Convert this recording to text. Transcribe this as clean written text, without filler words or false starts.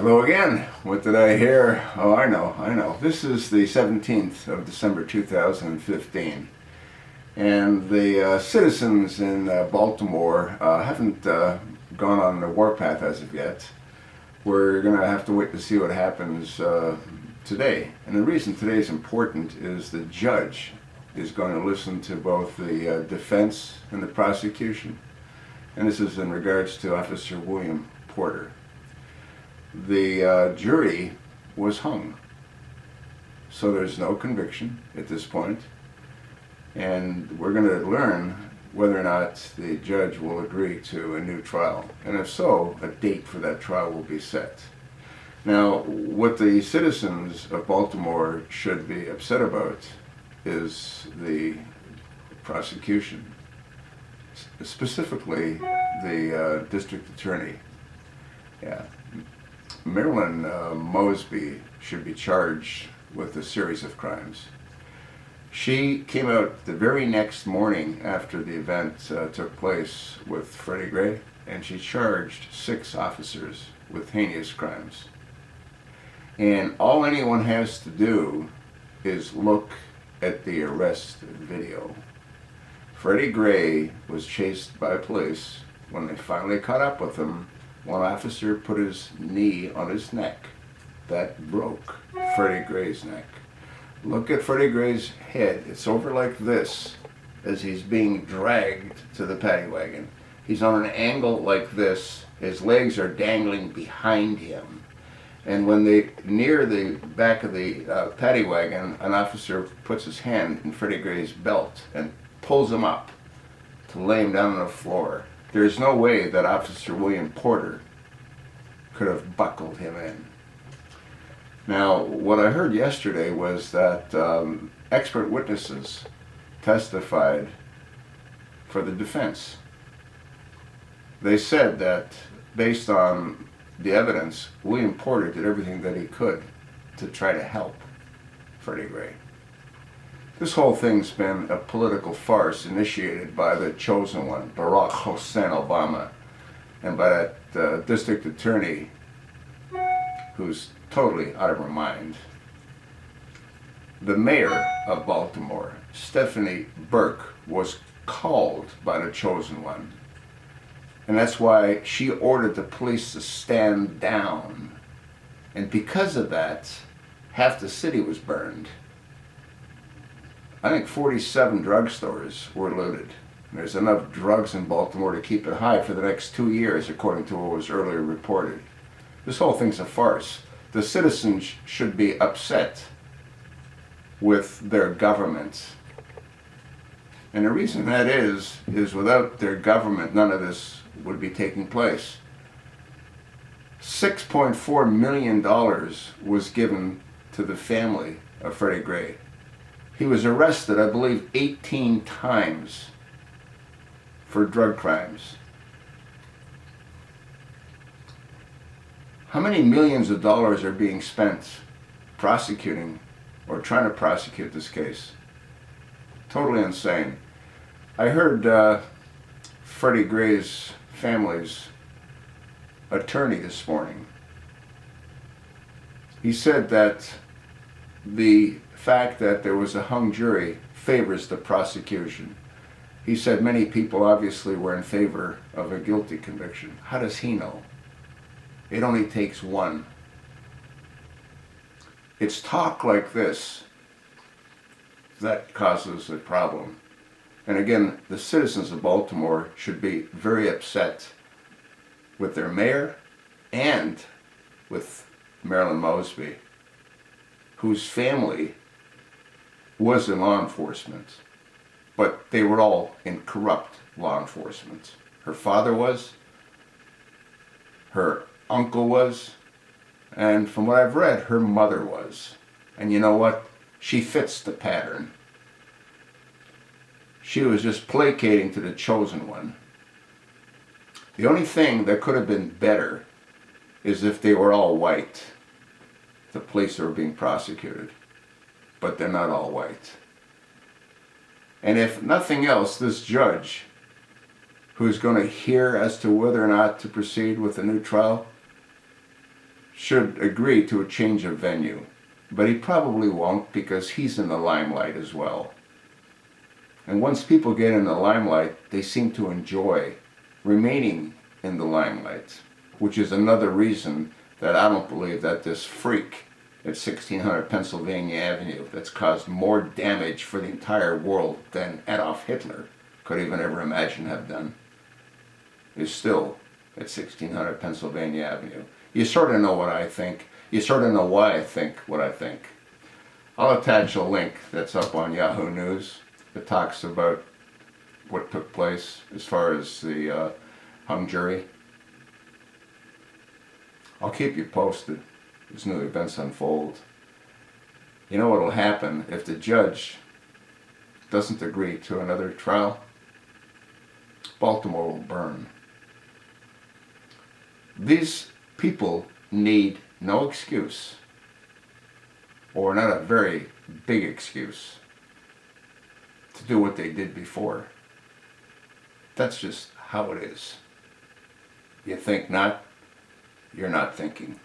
Hello again. What did I hear? Oh, I know. This is the 17th of December 2015. And the citizens in Baltimore haven't gone on the warpath as of yet. We're going to have to wait to see what happens today. And the reason today is important is the judge is going to listen to both the defense and the prosecution. And this is in regards to Officer William Porter. The jury was hung, so there's no conviction at this point, and we're going to learn whether or not the judge will agree to a new trial, and if so, a date for that trial will be set. Now, what the citizens of Baltimore should be upset about is the prosecution, specifically the district attorney. Yeah. Marilyn Mosby should be charged with a series of crimes. She came out the very next morning after the event took place with Freddie Gray, and she charged 6 officers with heinous crimes. And all anyone has to do is look at the arrest video. Freddie Gray was chased by police. When they finally caught up with him, one officer put his knee on his neck. That broke Freddie Gray's neck. Look at Freddie Gray's head. It's over like this as he's being dragged to the paddy wagon. He's on an angle like this. His legs are dangling behind him. And when they near the back of the paddy wagon, an officer puts his hand in Freddie Gray's belt and pulls him up to lay him down on the floor. There's no way that Officer William Porter could have buckled him in. Now, what I heard yesterday was that expert witnesses testified for the defense. They said that based on the evidence, William Porter did everything that he could to try to help Freddie Gray. This whole thing's been a political farce initiated by the chosen one, Barack Hussein Obama, and by that district attorney who's totally out of her mind. The mayor of Baltimore, Stephanie Burke, was called by the chosen one. And that's why she ordered the police to stand down. And because of that, half the city was burned. I think 47 drugstores were looted. There's enough drugs in Baltimore to keep it high for the next 2 years, according to what was earlier reported. This whole thing's a farce. The citizens should be upset with their government. And the reason that is without their government, none of this would be taking place. $6.4 million was given to the family of Freddie Gray. He was arrested, I believe, 18 times for drug crimes. How many millions of dollars are being spent prosecuting or trying to prosecute this case? Totally insane. I heard Freddie Gray's family's attorney this morning. He said that the fact that there was a hung jury favors the prosecution. He said many people obviously were in favor of a guilty conviction. How does he know? It only takes one. It's talk like this that causes a problem. And again, the citizens of Baltimore should be very upset with their mayor and with Marilyn Mosby, whose family was in law enforcement, but they were all in corrupt law enforcement. Her father was, her uncle was, and from what I've read, her mother was. And you know what? She fits the pattern. She was just placating to the chosen one. The only thing that could have been better is if they were all white, the police that were being prosecuted. But they're not all white. And if nothing else, this judge, who's going to hear as to whether or not to proceed with a new trial, should agree to a change of venue, but he probably won't because he's in the limelight as well. And once people get in the limelight, they seem to enjoy remaining in the limelight, which is another reason that I don't believe that this freak at 1600 Pennsylvania Avenue that's caused more damage for the entire world than Adolf Hitler could even ever imagine have done is still at 1600 Pennsylvania Avenue. You sort of know what I think. You sort of know why I think what I think. I'll attach a link that's up on Yahoo News that talks about what took place as far as the hung jury. I'll keep you posted as new events unfold. You know what will happen if the judge doesn't agree to another trial? Baltimore will burn. These people need no excuse, or not a very big excuse, to do what they did before. That's just how it is. You think not, you're not thinking.